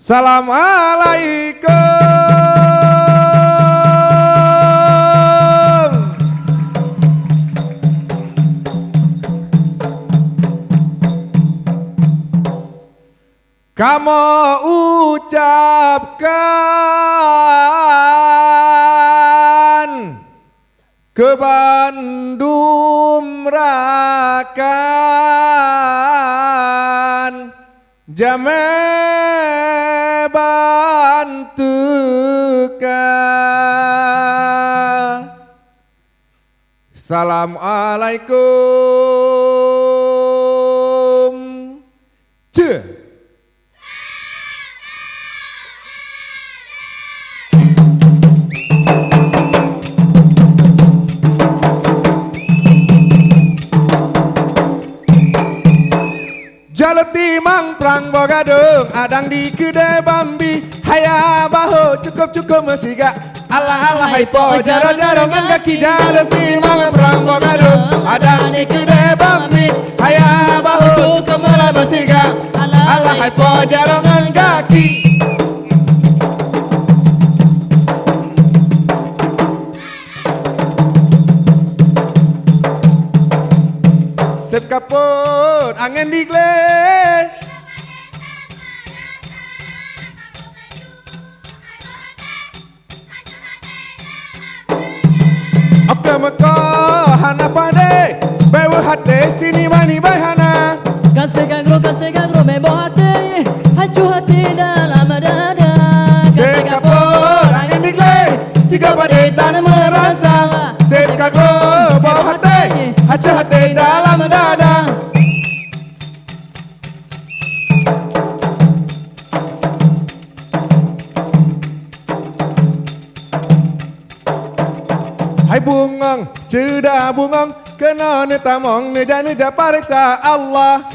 Assalamualaikum. Kamu ucapkan ke Bandung rakan jame bantuka. Assalamualaikum. Jaleti mangprang bogadung adang di kedai bambi haya bahu cukup mesiga Allah Allah hai po jaro jarongan kaki jaleti mangprang bogadung adang di kedai bambi haya bahu cukup mesiga Allah Allah hai po jarongan kaki. Sep kaput angin digle oke meko hana pade bewu hati sini mani bahana kasih kagro mebo hati hacu hati dalam dada. Sep kaput angin digle siga pade tanah merasa sep kagro bewu hati hacu hati dalam dada. Hai bungong, ceda bungong, kena neta mong neda pariksa Allah.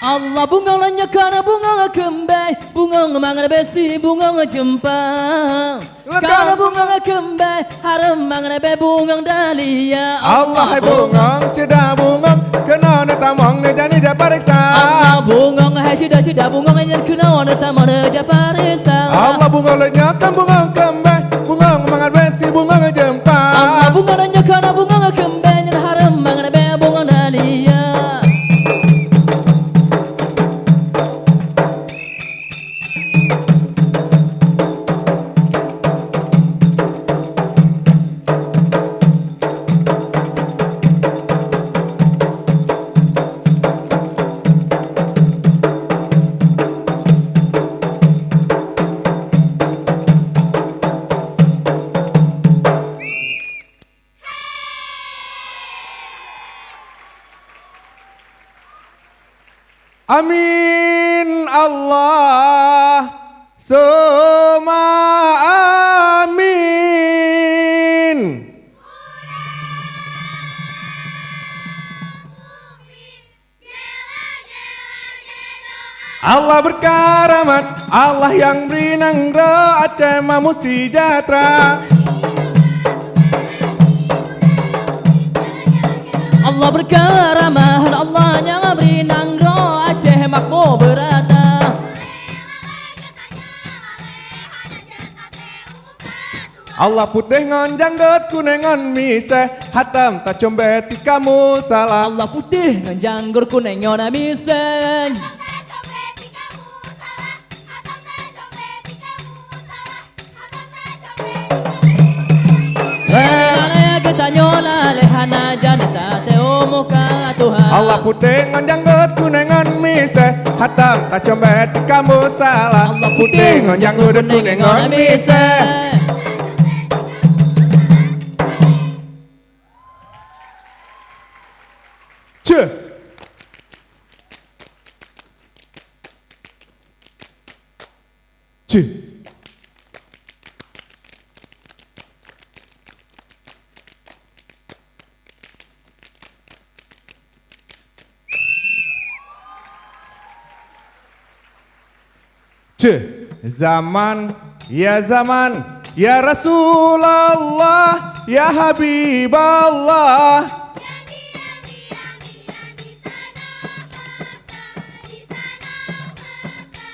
Allah bunga lanya kana bunga kembay bunga mangan besi bunga jempang kana bunga kembay haram mangan be bunga dahlia. Allah hai bungong, ceda bungong, kena neta mong neda pariksa. Allah bunga hai ceda bunga nyen kena neta mong neda pariksa. Allah bunga lanya kan bunga kembay bunga mangan besi bunga jempang. Allah bunga lanya kana bunga kembay nyen haram mangan be bunga dahlia. Amin Allah summa amin. Allah berkaramat, Allah yang beri nangro Aceh mamu sejahtera. Allah berkaramah, Allah yang beri nangro Aceh makmu berada. Allah putih ngon janggut kuning ngon miseh hatam tak combet kamu salah. Allah putih ngan janggur kuning ngon miseh. Tanyola lehana janita teumuka Tuhan. Allah putih ngon janggut kuning ngon miseh hatam tak combet kamu salah. Allah putih ngon janggut kuning ngon miseh. Zaman ya Rasulullah ya Habiballah.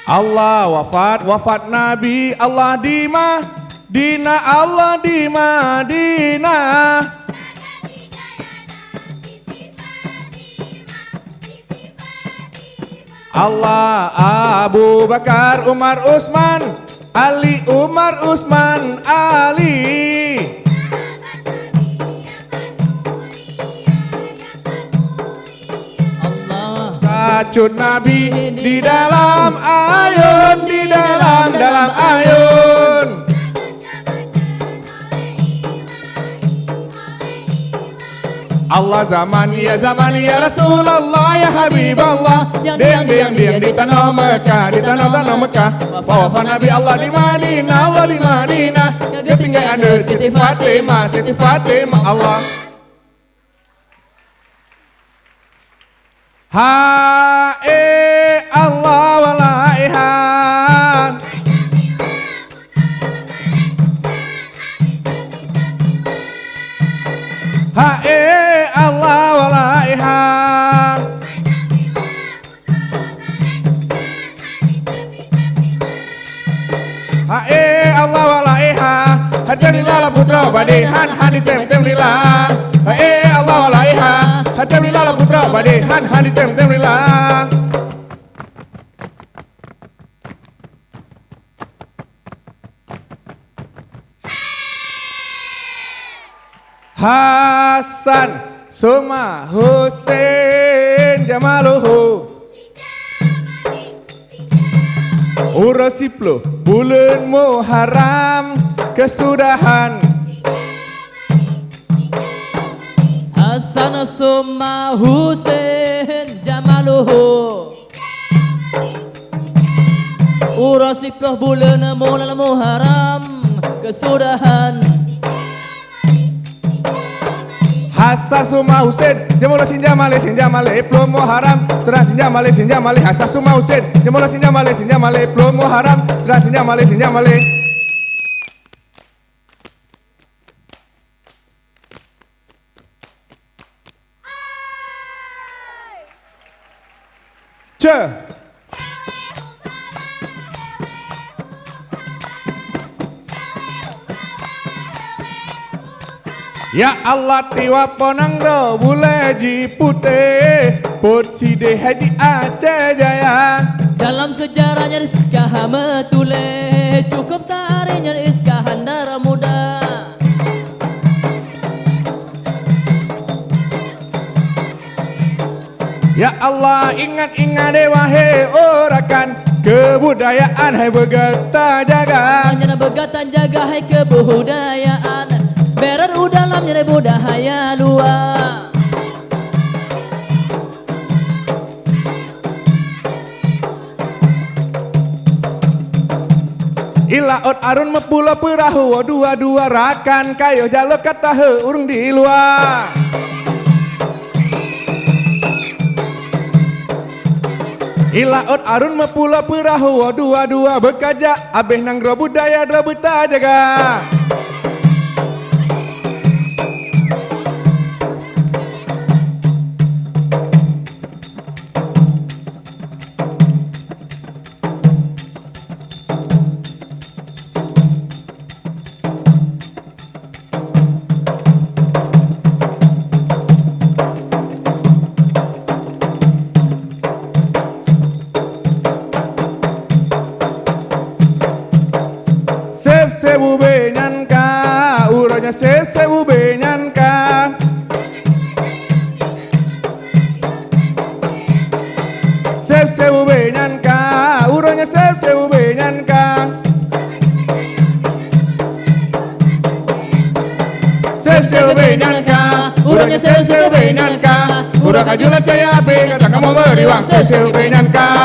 Allah wafat Nabi Allah di Madinah Allah di Madinah. Allah Abu Bakar Umar Utsman Ali Umar Utsman Ali. Sacut Nabi di dalam ayun, di dalam ayun. Allah zaman ya Rasulullah ya Habiballah. Diang di tanah Mekah, di tanah Mekah. Wafat Nabi Allah di Madinah, Allah di Madinah. Ketinggai ada Siti Fatimah, Siti Fatimah Allah. Allah walaiha. Allah walaiha. Allah walaiha. Hadir lala putra badai han di tem lila. Allah walaiha. Hadir lala putra badai han di tem lila. Hasan Suma Hussein Jamaluhu Urasiplo bulan Muharram kesudahan. Hasan Suma Hussein Jamaluhu Urasiplo bulan Muharram kesudahan. Hasan Suma Hussein Jamala Sinjamale Plum Muharram Terang Sinjamale Hasan Suma Hussein Jamala Sinjamale Plum Muharram Terang Sinjamale Ya Allah tiwa ponang do bule jipute put side hadi Aceh Jaya. Dalam sejarahnya Rizka Hametule cukup tarinya Rizka Handara Muda. Ya Allah ingat wahai orakan kebudayaan hai begata jaga. Hanya begata jaga hai kebudayaan. Beran udalam nyari budaya luar. Ilaot arun mepula perahu dua rakan kayo jalo kata urung di luar. Ilaot arun mepula perahu dua bekaja abeh nang budaya buta jaga. Sewu benyanka, uranya sewu benyanka. Sewu benyanka, uranya sewu benyanka. Sewu benyanka, uranya sewu benyanka. Urang kajulan caya api, kata kamu beriwang sewu benyanka.